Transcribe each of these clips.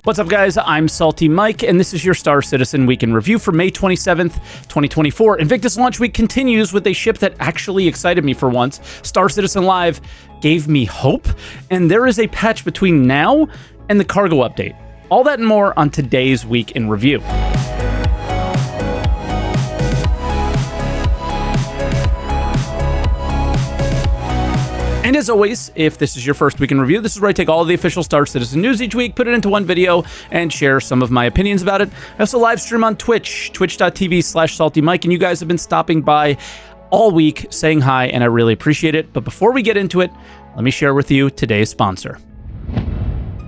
What's up, guys? I'm SaltEMike, and this is your Star Citizen Week in Review for May 27th, 2024. Invictus Launch Week continues with a ship that actually excited me for once. Star Citizen Live gave me hope, and there is a patch between now and the cargo update. All that and more on today's Week in Review. And as always, if this is your first week in review, this is where I take all of the official Star Citizen news each week, put it into one video, and share some of my opinions about it. I also live stream on Twitch, twitch.tv/SaltEMike, and you guys have been stopping by all week saying hi, and I really appreciate it. But before we get into it, let me share with you today's sponsor.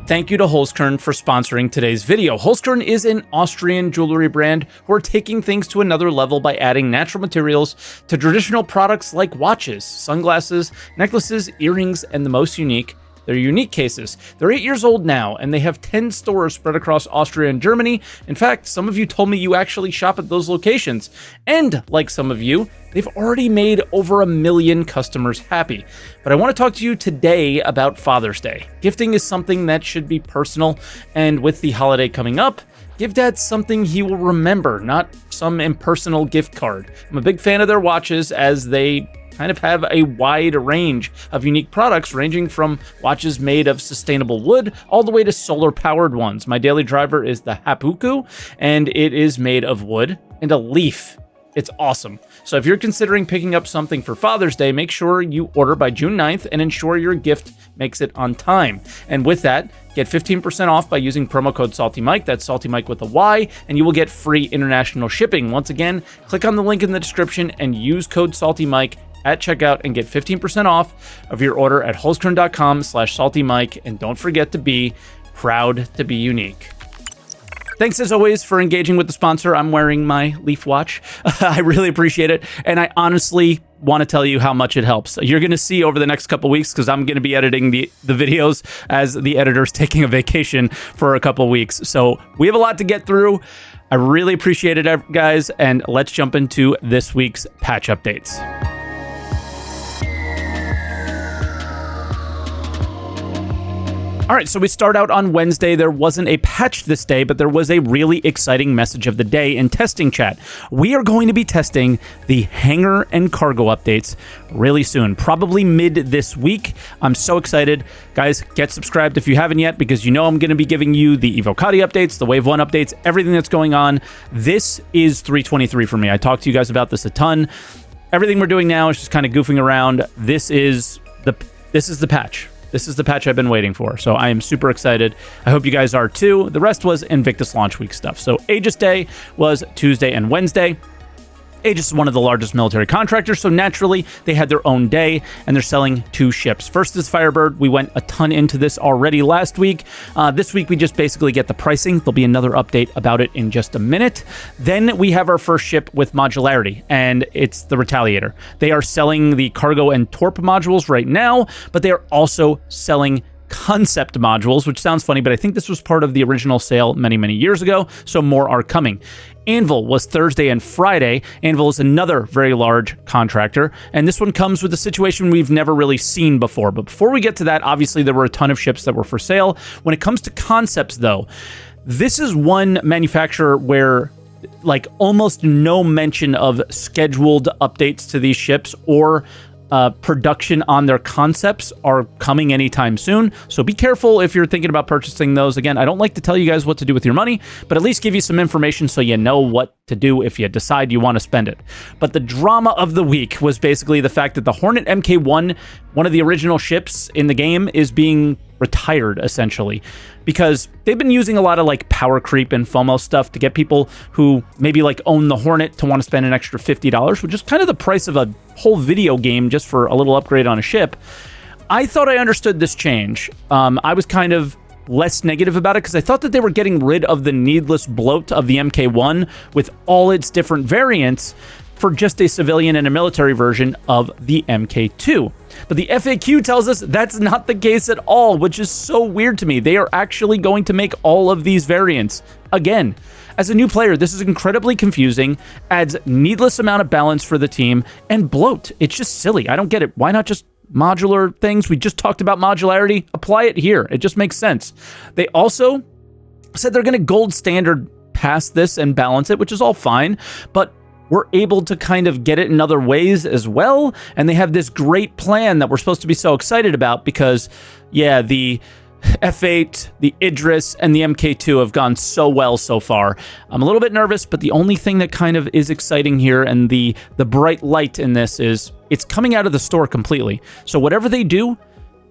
Thank you to Holzkern for sponsoring today's video. Holzkern is an Austrian jewelry brand who are taking things to another level by adding natural materials to traditional products like watches, sunglasses, necklaces, earrings, and the most unique, they're unique cases. They're 8 years old now, and they have 10 stores spread across Austria and Germany. In fact, some of you told me you actually shop at those locations. And like some of you, they've already made over 1 million customers happy. But I want to talk to you today about Father's Day. Gifting is something that should be personal, and with the holiday coming up, give Dad something he will remember, not some impersonal gift card. I'm a big fan of their watches, as they kind of have a wide range of unique products, ranging from watches made of sustainable wood all the way to solar-powered ones. My daily driver is the Hapuku, and it is made of wood and a leaf. It's awesome. So if you're considering picking up something for Father's Day, make sure you order by June 9th and ensure your gift makes it on time. And with that, get 15% off by using promo code SaltEMike. That's SaltEMike with a Y, and you will get free international shipping. Once again, click on the link in the description and use code SaltEMike at checkout and get 15% off of your order at holzkern.com/SaltEMike. And don't forget to be proud to be unique. Thanks as always for engaging with the sponsor. I'm wearing my Leaf watch. I really appreciate it. And I honestly want to tell you how much it helps. You're going to see over the next couple weeks, because I'm going to be editing the videos as the editor's taking a vacation for a couple weeks. So we have a lot to get through. I really appreciate it, guys. And let's jump into this week's patch updates. All right, so we start out on Wednesday. There wasn't a patch this day, but there was a really exciting message of the day in testing chat. We are going to be testing the hangar and cargo updates really soon, probably mid this week. I'm so excited. Guys, get subscribed if you haven't yet, because you know I'm going to be giving you the Evocati updates, the Wave 1 updates, everything that's going on. This is 323 for me. I talked to you guys about this a ton. Everything we're doing now is just kind of goofing around. This is the patch. This is the patch I've been waiting for, so I am super excited. I hope you guys are too. The rest was Invictus Launch Week stuff. So Aegis Day was Tuesday and Wednesday. Aegis is one of the largest military contractors, so naturally they had their own day, and they're selling 2 ships. First is Firebird. We went a ton into this already last week. This week we just basically get the pricing. There'll be another update about it in just a minute. Then we have our first ship with Modularity, and it's the Retaliator. They are selling the cargo and torp modules right now, but they are also selling concept modules, which sounds funny, but I think this was part of the original sale many, many years ago, so more are coming. Anvil was Thursday and Friday. Anvil is another very large contractor, and this one comes with a situation we've never really seen before. But before we get to that, obviously there were a ton of ships that were for sale. When it comes to concepts, though, this is one manufacturer where like almost no mention of scheduled updates to these ships or production on their concepts are coming anytime soon. So be careful if you're thinking about purchasing those. Again, I don't like to tell you guys what to do with your money, but at least give you some information so you know what to do if you decide you want to spend it. But the drama of the week was basically the fact that the Hornet Mk1, one of the original ships in the game, is being retired essentially, because they've been using a lot of like power creep and FOMO stuff to get people who maybe like own the Hornet to want to spend an extra $50, which is kind of the price of a whole video game just for a little upgrade on a ship. I thought I understood this change. I was kind of less negative about it because I thought that they were getting rid of the needless bloat of the Mk1 with all its different variants for just a civilian and a military version of the Mk2. But the FAQ tells us that's not the case at all, which is so weird to me. They are actually going to make all of these variants again. As a new player, this is incredibly confusing, adds needless amount of balance for the team, and bloat. It's just silly. I don't get it. Why not just modular things? We just talked about modularity. Apply it here. It just makes sense. They also said they're going to gold standard past this and balance it, which is all fine, but we're able to kind of get it in other ways as well. And they have this great plan that we're supposed to be so excited about because, yeah, the F8, the Idris, and the MK2 have gone so well so far. I'm a little bit nervous, but the only thing that kind of is exciting here and the bright light in this is it's coming out of the store completely. So whatever they do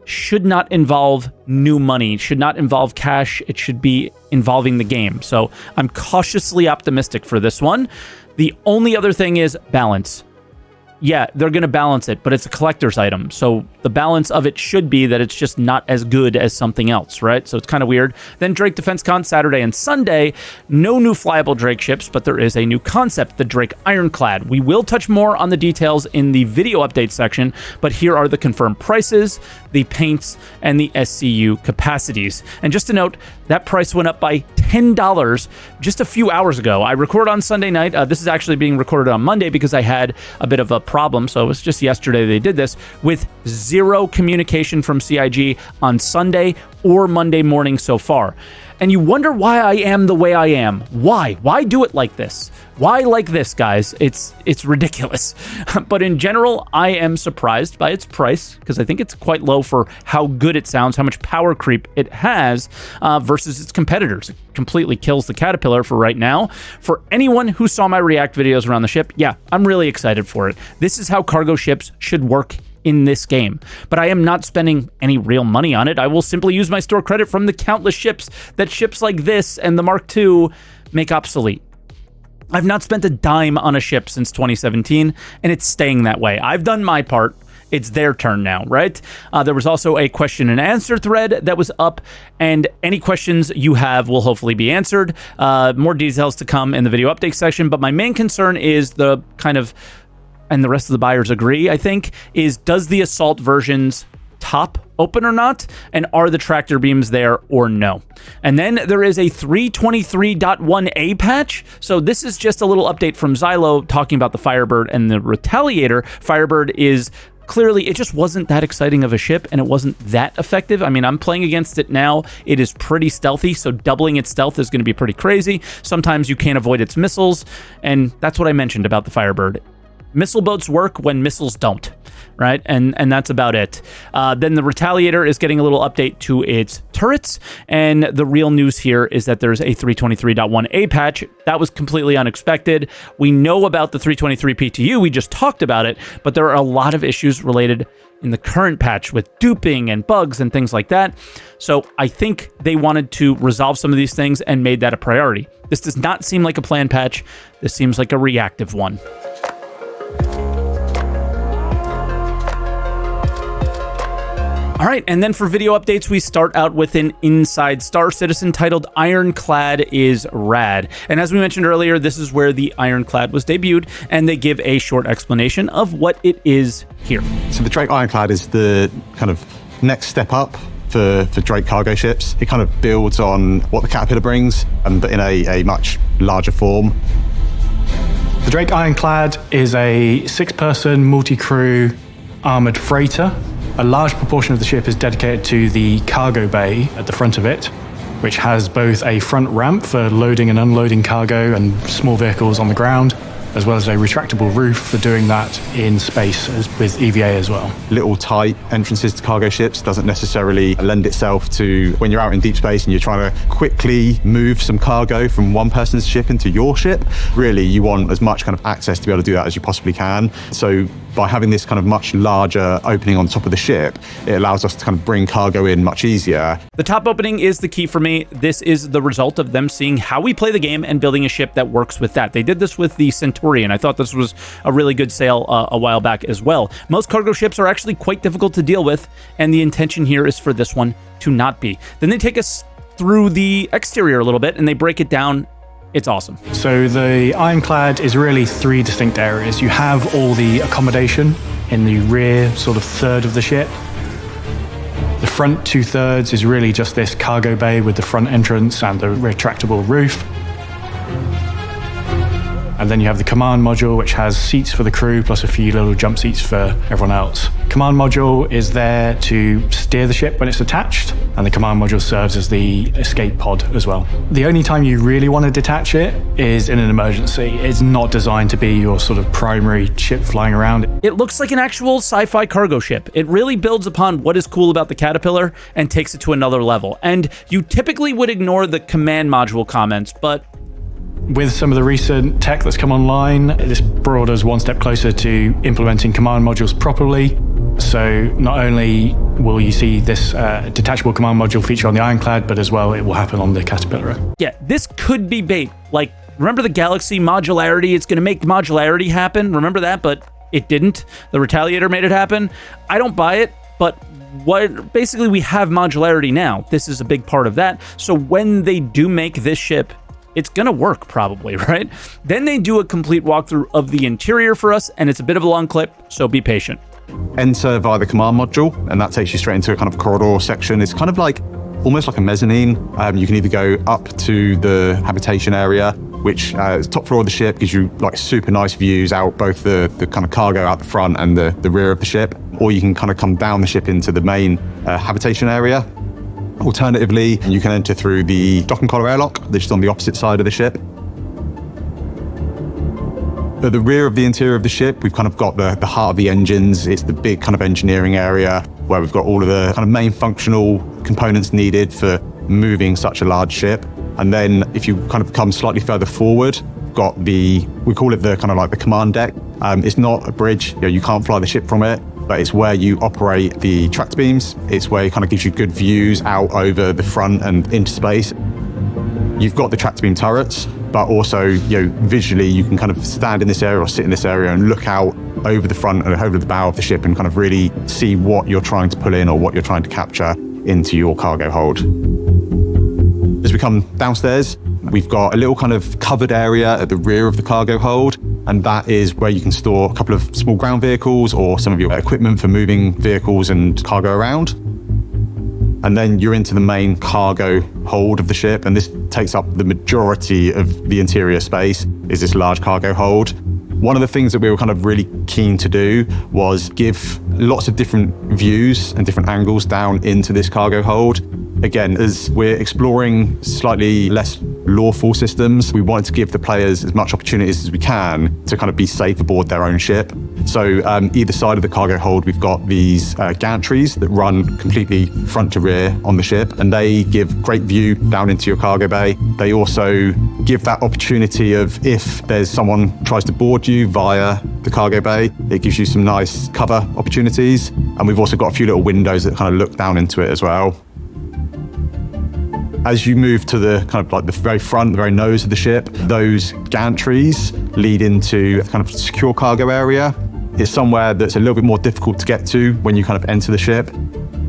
should not involve new money, should not involve cash. It should be involving the game. So I'm cautiously optimistic for this one. The only other thing is balance. Yeah, they're going to balance it, but it's a collector's item. So the balance of it should be that it's just not as good as something else, right? So it's kind of weird. Then Drake Defense Con Saturday and Sunday. No new flyable Drake ships, but there is a new concept, the Drake Ironclad. We will touch more on the details in the video update section, but here are the confirmed prices, the paints, and the SCU capacities. And just to note, that price went up by $10 just a few hours ago. I record on Sunday night. This is actually being recorded on Monday because I had a bit of a problem. So it was just yesterday they did this with zero communication from CIG on Sunday or Monday morning so far. And you wonder why I am the way I am. Why? Why do it like this? Why like this, guys? It's ridiculous. But in general, I am surprised by its price because I think it's quite low for how good it sounds, how much power creep it has versus its competitors. It completely kills the Caterpillar for right now. For anyone who saw my React videos around the ship, yeah, I'm really excited for it. This is how cargo ships should work in this game, but I am not spending any real money on it. I will simply use my store credit from the countless ships that ships like this and the Mark II make obsolete. I've not spent a dime on a ship since 2017, and it's staying that way. I've done my part. It's their turn now, right? There was also a question and answer thread that was up, and any questions you have will hopefully be answered. More details to come in the video update section, but my main concern is the kind of, and the rest of the buyers agree, I think, is does the Assault version's top open or not? And are the tractor beams there or no? And then there is a 323.1a patch. So this is just a little update from Xylo talking about the Firebird and the Retaliator. Firebird is clearly, it just wasn't that exciting of a ship, and it wasn't that effective. I mean, I'm playing against it now. It is pretty stealthy, so doubling its stealth is going to be pretty crazy. Sometimes you can't avoid its missiles, and that's what I mentioned about the Firebird. Missile boats work when missiles don't, right? And that's about it. Then the Retaliator is getting a little update to its turrets, and the real news here is that there's a 323.1a patch. That was completely unexpected. We know about the 323 PTU, we just talked about it, but there are a lot of issues related in the current patch with duping and bugs and things like that. So I think they wanted to resolve some of these things and made that a priority. This does not seem like a planned patch. This seems like a reactive one. All right, and then for video updates, we start out with an Inside Star Citizen titled Ironclad is Rad. And as we mentioned earlier, this is where the Ironclad was debuted, and they give a short explanation of what it is here. So the Drake Ironclad is the kind of next step up for Drake cargo ships. It kind of builds on what the Caterpillar brings, but in a much larger form. The Drake Ironclad is a 6-person multi-crew armored freighter. A large proportion of the ship is dedicated to the cargo bay at the front of it, which has both a front ramp for loading and unloading cargo and small vehicles on the ground, as well as a retractable roof for doing that in space with EVA as well. Little tight entrances to cargo ships doesn't necessarily lend itself to when you're out in deep space and you're trying to quickly move some cargo from one person's ship into your ship. Really, you want as much kind of access to be able to do that as you possibly can. So by having this kind of much larger opening on top of the ship, it allows us to kind of bring cargo in much easier. The top opening is the key for me. This is the result of them seeing how we play the game and building a ship that works with that. They did this with the Centurion. I thought this was a really good sale a while back as well. Most cargo ships are actually quite difficult to deal with, and the intention here is for this one to not be. Then they take us through the exterior a little bit, and they break it down. It's awesome. So the Ironclad is really 3 distinct areas. You have all the accommodation in the rear sort of third of the ship. The front 2/3 is really just this cargo bay with the front entrance and the retractable roof. And then you have the command module, which has seats for the crew, plus a few little jump seats for everyone else. Command module is there to steer the ship when it's attached, and the command module serves as the escape pod as well. The only time you really want to detach it is in an emergency. It's not designed to be your sort of primary ship flying around. It looks like an actual sci-fi cargo ship. It really builds upon what is cool about the Caterpillar and takes it to another level. And you typically would ignore the command module comments, but with some of the recent tech that's come online, this brought us one step closer to implementing command modules properly. So not only will you see this detachable command module feature on the Ironclad, but as well it will happen on the Caterpillar. Yeah, this could be bait. Like, remember the Galaxy Modularity? It's going to make modularity happen. Remember that? But it didn't. The Retaliator made it happen. I don't buy it, but basically we have modularity now. This is a big part of that. So when they do make this ship, it's gonna work probably, right? Then they do a complete walkthrough of the interior for us, and it's a bit of a long clip, so be patient. Enter via the command module, and that takes you straight into a kind of corridor section. It's kind of like, almost like a mezzanine. You can either go up to the habitation area, which is top floor of the ship, gives you like super nice views out both the kind of cargo out the front and the rear of the ship, or you can kind of come down the ship into the main habitation area. Alternatively, you can enter through the dock and collar airlock, which is on the opposite side of the ship. At the rear of the interior of the ship, we've kind of got the heart of the engines. It's the big kind of engineering area where we've got all of the kind of main functional components needed for moving such a large ship. And then if you kind of come slightly further forward, we've got we call it the kind of like the command deck. It's not a bridge, you can't fly the ship from it, but it's where you operate the tractor beams. It's where it kind of gives you good views out over the front and into space. You've got the tractor beam turrets, but also, visually you can kind of stand in this area or sit in this area and look out over the front and over the bow of the ship and kind of really see what you're trying to pull in or what you're trying to capture into your cargo hold. As we come downstairs, we've got a little kind of covered area at the rear of the cargo hold, and that is where you can store a couple of small ground vehicles or some of your equipment for moving vehicles and cargo around. And then you're into the main cargo hold of the ship, and this takes up the majority of the interior space, is this large cargo hold. One of the things that we were kind of really keen to do was give lots of different views and different angles down into this cargo hold. Again, as we're exploring slightly less lawful systems, we wanted to give the players as much opportunities as we can to kind of be safe aboard their own ship. So either side of the cargo hold, we've got these gantries that run completely front to rear on the ship, and they give great view down into your cargo bay. They also give that opportunity of, if there's someone tries to board you via the cargo bay, it gives you some nice cover opportunities. And we've also got a few little windows that kind of look down into it as well. As you move to the kind of like the very front, the very nose of the ship, those gantries lead into a kind of secure cargo area. It's somewhere that's a little bit more difficult to get to when you kind of enter the ship.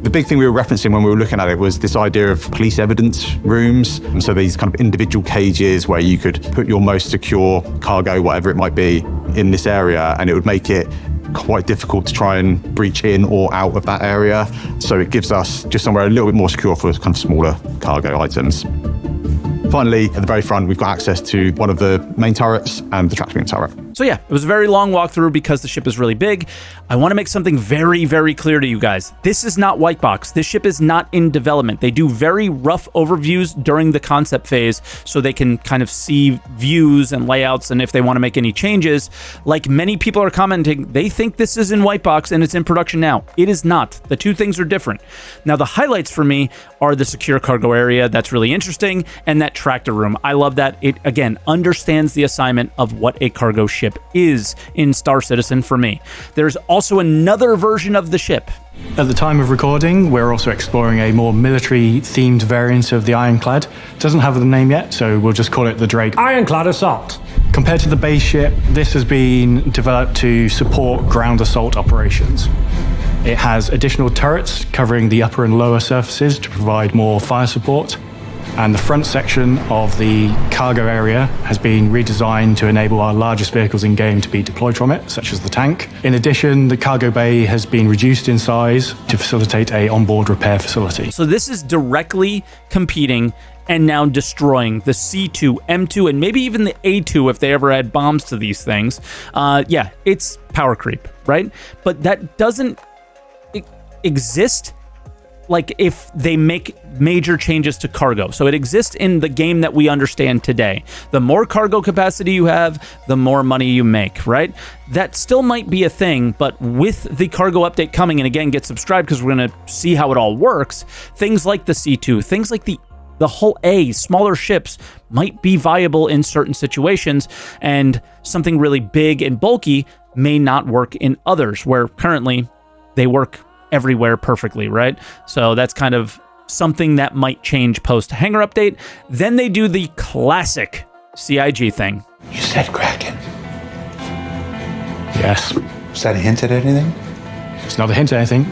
The big thing we were referencing when we were looking at it was this idea of police evidence rooms. And so these kind of individual cages where you could put your most secure cargo, whatever it might be, in this area, and it would make it quite difficult to try and breach in or out of that area. So it gives us just somewhere a little bit more secure for kind of smaller cargo items. Finally, at the very front, we've got access to one of the main turrets and the tractor beam turret. So yeah, it was a very long walkthrough because the ship is really big. I want to make something very, very clear to you guys. This is not white box. This ship is not in development. They do very rough overviews during the concept phase so they can kind of see views and layouts, and if they want to make any changes. Like many people are commenting, they think this is in white box and it's in production now. It is not. The two things are different. Now, the highlights for me are the secure cargo area. That's really interesting. And that tractor room. I love that. It, again, understands the assignment of what a cargo ship is in Star Citizen for me. There's also another version of the ship. At the time of recording, we're also exploring a more military-themed variant of the Ironclad. It doesn't have the name yet, so we'll just call it the Drake Ironclad Assault. Compared to the base ship, this has been developed to support ground assault operations. It has additional turrets covering the upper and lower surfaces to provide more fire support. And the front section of the cargo area has been redesigned to enable our largest vehicles in game to be deployed from it, such as the tank. In addition, the cargo bay has been reduced in size to facilitate an onboard repair facility. So this is directly competing and now destroying the C2, M2, and maybe even the A2 if they ever had bombs to these things. Yeah, it's power creep, right? But that doesn't exist like if they make major changes to cargo. So it exists in the game that we understand today. The more cargo capacity you have, the more money you make, right? That still might be a thing, but with the cargo update coming, and again, get subscribed because we're going to see how it all works, things like the C2, things like the whole A, smaller ships, might be viable in certain situations, and something really big and bulky may not work in others, where currently they work everywhere perfectly, right? So that's kind of something that might change post hangar update. Then they do the classic CIG thing. You said Kraken. Yes. Was that a hint at anything? It's not a hint at anything.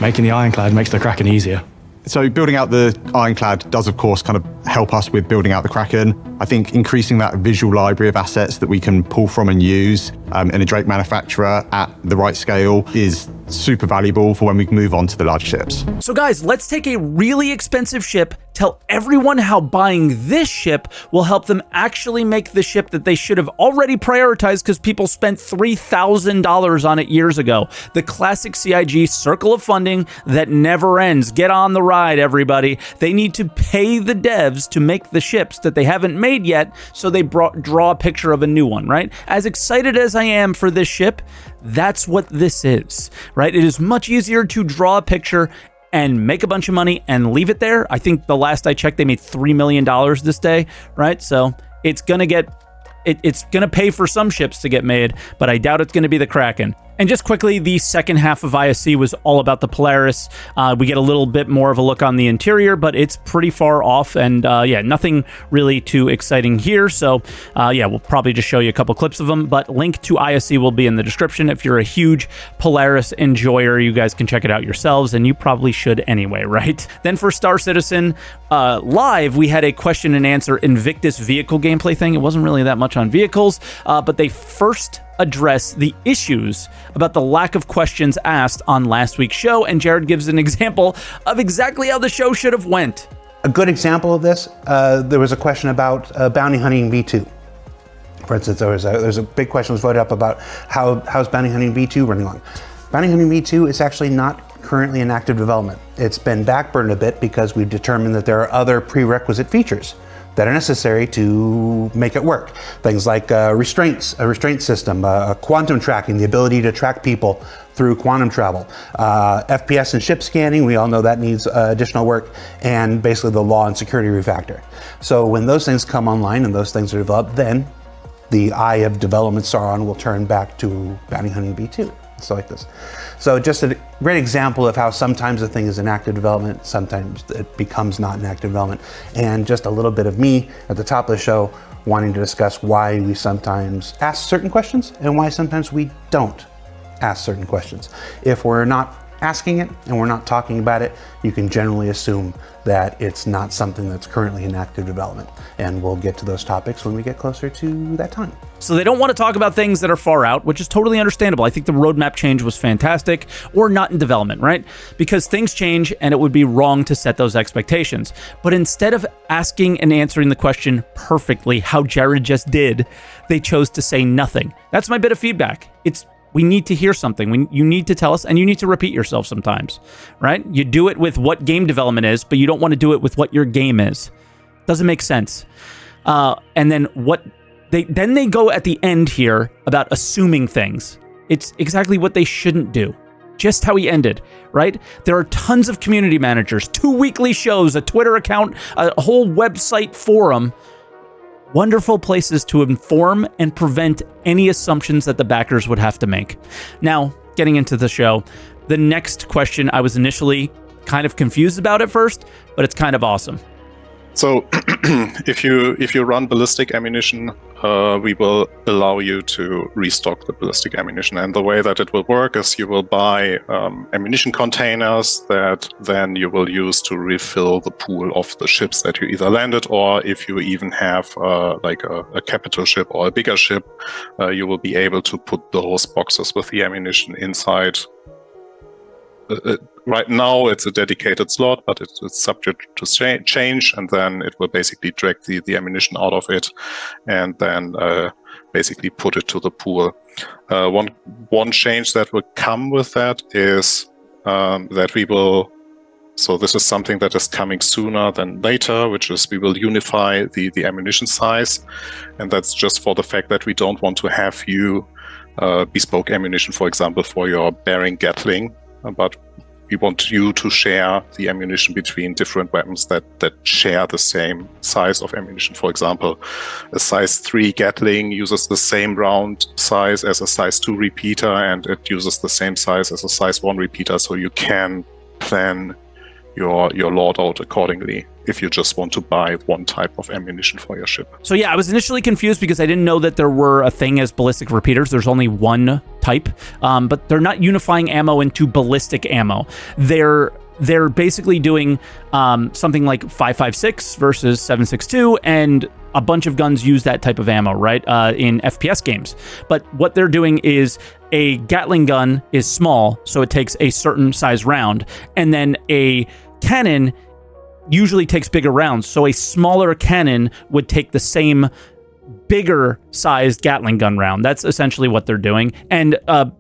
Making the Ironclad makes the Kraken easier. So building out the Ironclad does, of course, kind of help us with building out the Kraken. I think increasing that visual library of assets that we can pull from and use in a Drake manufacturer at the right scale is super valuable for when we move on to the large ships. So guys, let's take a really expensive ship, tell everyone how buying this ship will help them actually make the ship that they should have already prioritized because people spent $3,000 on it years ago. The classic CIG circle of funding that never ends. Get on the ride, everybody. They need to pay the devs to make the ships that they haven't made yet, so they draw a picture of a new one, right? As excited as I am for this ship, that's what this is, right? It is much easier to draw a picture and make a bunch of money and leave it there. I think the last I checked, they made $3 million this day, right? So it's going to get, it's going to pay for some ships to get made, but I doubt it's going to be the Kraken. And just quickly, the second half of ISC was all about the Polaris. We get a little bit more of a look on the interior, but it's pretty far off. And yeah, nothing really too exciting here. So yeah, we'll probably just show you a couple clips of them. But link to ISC will be in the description. If you're a huge Polaris enjoyer, you guys can check it out yourselves. And you probably should anyway, right? Then for Star Citizen Live, we had a question and answer Invictus vehicle gameplay thing. It wasn't really that much on vehicles, but they first address the issues about the lack of questions asked on last week's show, and Jared gives an example of exactly how the show should have went. A good example of this, there was a question about bounty hunting V2. For instance, there's a big question was voted up about how's bounty hunting V2 running along. Bounty hunting V2 is actually not currently in active development. It's been backburned a bit because we've determined that there are other prerequisite features that are necessary to make it work. Things like restraints, a restraint system, quantum tracking, the ability to track people through quantum travel, FPS and ship scanning, we all know that needs additional work, and basically the law and security refactor. So when those things come online and those things are developed, then the eye of development Sauron will turn back to bounty hunting V2. So like this. So just a great example of how sometimes a thing is in active development, sometimes it becomes not in active development. And just a little bit of me at the top of the show wanting to discuss why we sometimes ask certain questions and why sometimes we don't ask certain questions. If we're not asking it and we're not talking about it, you can generally assume that it's not something that's currently in active development. And we'll get to those topics when we get closer to that time. So they don't want to talk about things that are far out, which is totally understandable. I think the roadmap change was fantastic, or not in development, right? Because things change and it would be wrong to set those expectations. But instead of asking and answering the question perfectly, how Jared just did, they chose to say nothing. That's my bit of feedback. We need to hear something. You need to tell us, and you need to repeat yourself sometimes, right? You do it with what game development is, but you don't want to do it with what your game is. Doesn't make sense. And then they go at the end here about assuming things. It's exactly what they shouldn't do. Just how he ended, right? There are tons of community managers, 2 weekly shows, a Twitter account, a whole website forum. Wonderful places to inform and prevent any assumptions that the backers would have to make. Now, getting into the show, the next question I was initially kind of confused about at first, but it's kind of awesome. So if you run ballistic ammunition, we will allow you to restock the ballistic ammunition. And the way that it will work is you will buy ammunition containers that then you will use to refill the pool of the ships that you either landed, or if you even have like a capital ship or a bigger ship, you will be able to put those boxes with the ammunition inside right now it's a dedicated slot, but it's subject to change, and then it will basically drag the ammunition out of it, and then basically put it to the pool. One change that will come with that is that we will. So this is something that is coming sooner than later, which is we will unify the ammunition size, and that's just for the fact that we don't want to have you bespoke ammunition, for example, for your bearing Gatling, but we want you to share the ammunition between different weapons that share the same size of ammunition. For example, a size 3 Gatling uses the same round size as a size 2 repeater, and it uses the same size as a size 1 repeater, so you can plan your loadout accordingly if you just want to buy one type of ammunition for your ship. So yeah, I was initially confused because I didn't know that there were a thing as ballistic repeaters. There's only one type, but they're not unifying ammo into ballistic ammo. They're basically doing something like 5.56 versus 7.62, and a bunch of guns use that type of ammo, right, in FPS games. But what they're doing is a Gatling gun is small, so it takes a certain size round, and then a cannon usually takes bigger rounds, so a smaller cannon would take the same bigger sized Gatling gun round. That's essentially what they're doing. And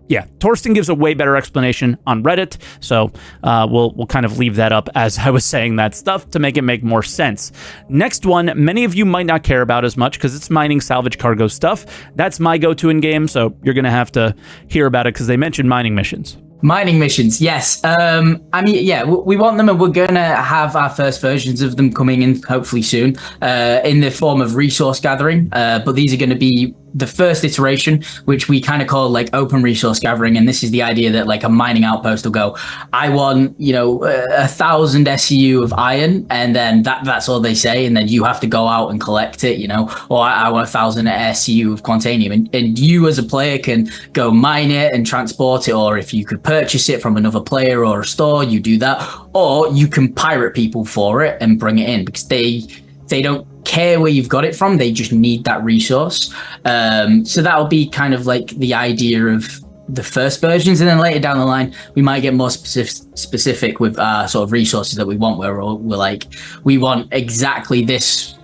yeah, Torsten gives a way better explanation on Reddit, so we'll kind of leave that up as I was saying that stuff to make it make more sense. Next one, many of you might not care about as much because it's mining salvage cargo stuff. That's my go-to in game, so you're gonna have to hear about it because they mentioned mining missions. Mining missions, yes. I mean, yeah, we want them, and we're going to have our first versions of them coming in hopefully soon in the form of resource gathering. But these are going to be the first iteration, which we kind of call like open resource gathering. And this is the idea that like a mining outpost will go, I want, 1,000 SCU of iron, and then that's all they say. And then you have to go out and collect it, or I want 1,000 SCU of Quantanium. And you as a player can go mine it and transport it, or if you could purchase it from another player or a store, you do that. Or you can pirate people for it and bring it in, because they don't care where you've got it from, they just need that resource. So that'll be kind of like the idea of the first versions, and then later down the line we might get more specific with sort of resources that we want, where we're like, we want exactly this,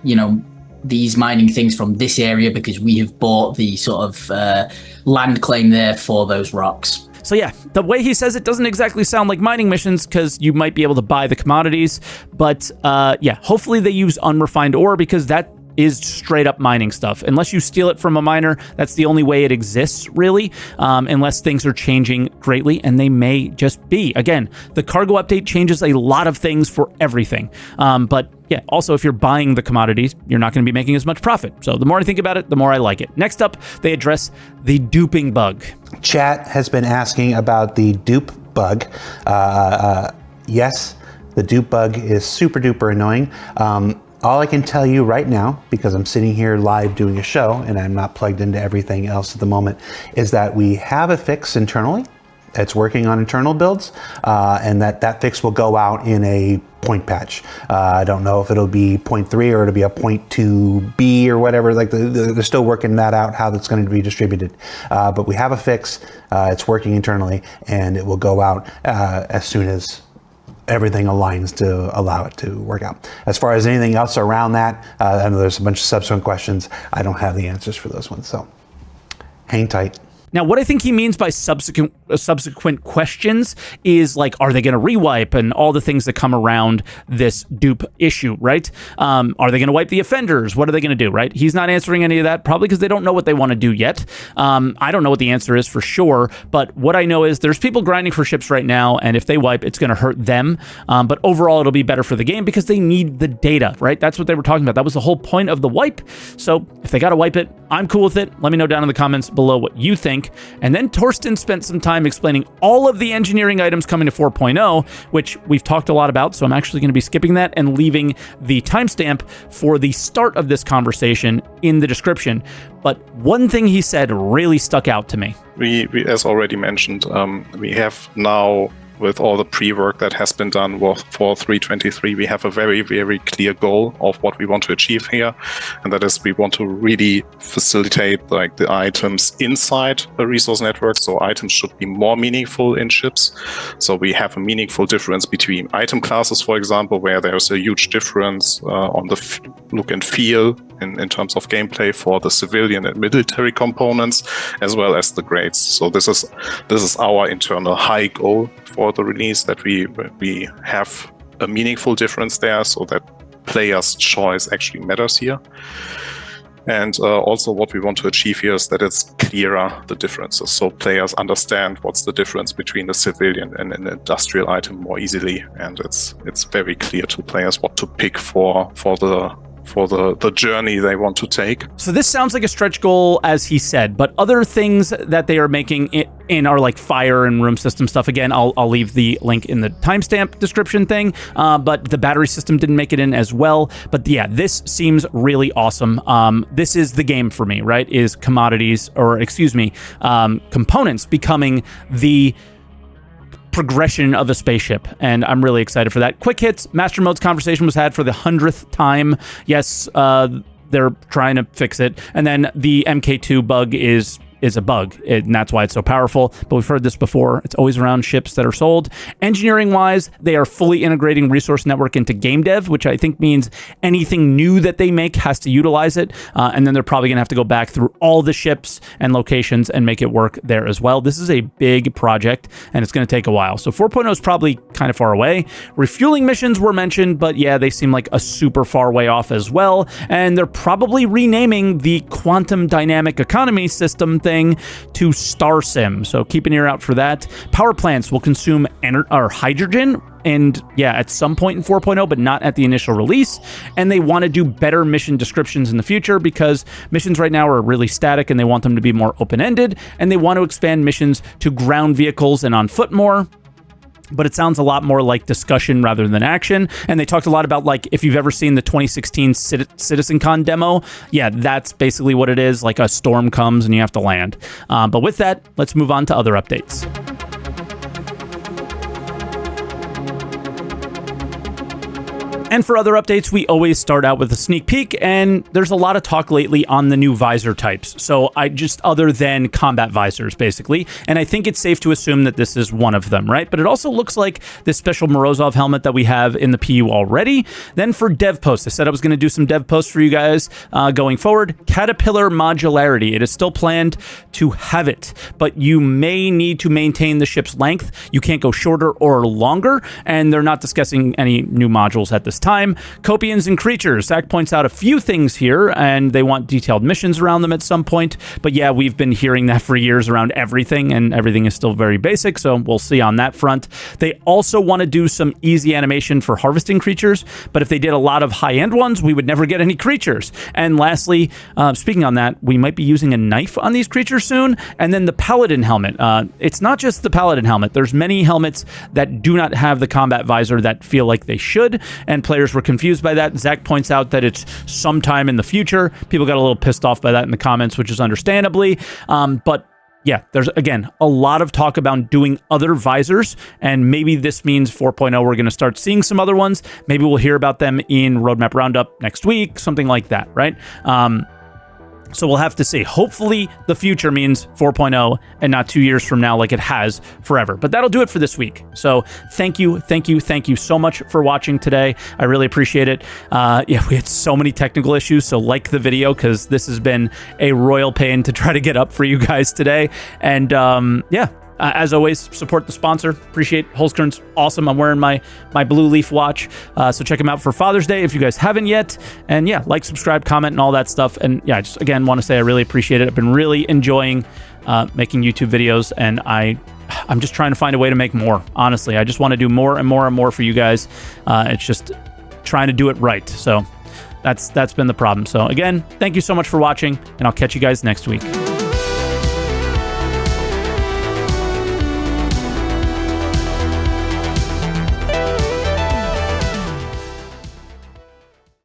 these mining things from this area because we have bought the sort of land claim there for those rocks. So yeah, the way he says it doesn't exactly sound like mining missions, because you might be able to buy the commodities, but yeah, hopefully they use unrefined ore, because that is straight up mining stuff. Unless you steal it from a miner, that's the only way it exists, really, unless things are changing greatly, and they may just be. Again, the cargo update changes a lot of things for everything, but yeah, also if you're buying the commodities, you're not going to be making as much profit. So the more I think about it, the more I like it. Next up, they address the duping bug. Chat has been asking about the dupe bug. Yes, the dupe bug is super duper annoying. All I can tell you right now, because I'm sitting here live doing a show and I'm not plugged into everything else at the moment, is that we have a fix internally. It's working on internal builds, and that fix will go out in a point patch. I don't know if it'll be 0.3 or it'll be a 0.2b or whatever. Like they're still working that out, how that's going to be distributed. But we have a fix. It's working internally, and it will go out as soon as everything aligns to allow it to work out. As far as anything else around that, I know there's a bunch of subsequent questions. I don't have the answers for those ones, so hang tight. Now, what I think he means by subsequent questions is like, are they going to rewipe and all the things that come around this dupe issue, right? Are they going to wipe the offenders? What are they going to do, right? He's not answering any of that, probably because they don't know what they want to do yet. I don't know what the answer is for sure, but what I know is there's people grinding for ships right now, and if they wipe, it's going to hurt them. But overall, it'll be better for the game because they need the data, right? That's what they were talking about. That was the whole point of the wipe. So if they got to wipe it, I'm cool with it. Let me know down in the comments below what you think. And then Torsten spent some time explaining all of the engineering items coming to 4.0, which we've talked a lot about, so I'm actually going to be skipping that and leaving the timestamp for the start of this conversation in the description. But one thing he said really stuck out to me. We as already mentioned, we have now with all the pre-work that has been done for 323, we have a very, very clear goal of what we want to achieve here. And that is we want to really facilitate like the items inside the resource network. So items should be more meaningful in ships. So we have a meaningful difference between item classes, for example, where there's a huge difference on the look and feel in terms of gameplay for the civilian and military components, as well as the grades. So this is our internal high goal for the release, that we have a meaningful difference there, so that players' choice actually matters here. And also what we want to achieve here is that it's clearer, the differences, so players understand what's the difference between the civilian and an industrial item more easily, and it's very clear to players what to pick for the journey they want to take. So this sounds like a stretch goal, as he said, but other things that they are making in are like fire and room system stuff. Again, I'll leave the link in the timestamp description thing, but the battery system didn't make it in as well. But yeah, this seems really awesome. This is the game for me, right? Is commodities, or excuse me, components becoming the progression of a spaceship, and I'm really excited for that. Quick hits, Master Mode's conversation was had for the 100th time. Yes, they're trying to fix it. And then the MK2 bug is a bug, and that's why it's so powerful. But we've heard this before. It's always around ships that are sold. Engineering-wise, they are fully integrating Resource Network into game dev, which I think means anything new that they make has to utilize it. And then they're probably going to have to go back through all the ships and locations and make it work there as well. This is a big project, and it's going to take a while. So 4.0 is probably kind of far away. Refueling missions were mentioned, but yeah, they seem like a super far way off as well. And they're probably renaming the quantum dynamic economy system thing to Star Sim, so keep an ear out for that. Power plants will consume hydrogen, and yeah, at some point in 4.0, but not at the initial release. And they want to do better mission descriptions in the future, because missions right now are really static, and they want them to be more open-ended, and they want to expand missions to ground vehicles and on foot more. But it sounds a lot more like discussion rather than action. And they talked a lot about, like, if you've ever seen the 2016 CitizenCon demo, yeah, that's basically what it is. Like, a storm comes and you have to land. But with that, let's move on to other updates. And for other updates, we always start out with a sneak peek, and there's a lot of talk lately on the new visor types. So other than combat visors, basically. And I think it's safe to assume that this is one of them, right? But it also looks like this special Morozov helmet that we have in the PU already. Then for dev posts, I said I was going to do some dev posts for you guys going forward. Caterpillar Modularity. It is still planned to have it, but you may need to maintain the ship's length. You can't go shorter or longer, and they're not discussing any new modules at this time. Kopions and creatures. Zach points out a few things here, and they want detailed missions around them at some point. But yeah, we've been hearing that for years around everything, and everything is still very basic, so we'll see on that front. They also want to do some easy animation for harvesting creatures, but if they did a lot of high-end ones, we would never get any creatures. And lastly, speaking on that, we might be using a knife on these creatures soon. And then the Paladin Helmet. It's not just the Paladin Helmet. There's many helmets that do not have the combat visor that feel like they should, and players were confused by that. Zach points out that it's sometime in the future. People got a little pissed off by that in the comments, which is understandably. But yeah, there's, again, a lot of talk about doing other visors, and maybe this means 4.0 we're going to start seeing some other ones. Maybe we'll hear about them in Roadmap Roundup next week, something like that, right? So we'll have to see. Hopefully the future means 4.0 and not 2 years from now like it has forever. But that'll do it for this week. So thank you so much for watching today. I really appreciate it. Yeah, we had so many technical issues, so like the video, because this has been a royal pain to try to get up for you guys today. And yeah. As always, support the sponsor. Appreciate Holzkern's awesome. I'm wearing my Blue Leaf watch. So check them out for Father's Day if you guys haven't yet. And yeah, like, subscribe, comment, and all that stuff. And yeah, I just, again, want to say I really appreciate it. I've been really enjoying making YouTube videos, and I'm just trying to find a way to make more. Honestly, I just want to do more and more and more for you guys. It's just trying to do it right. So that's been the problem. So again, thank you so much for watching, and I'll catch you guys next week.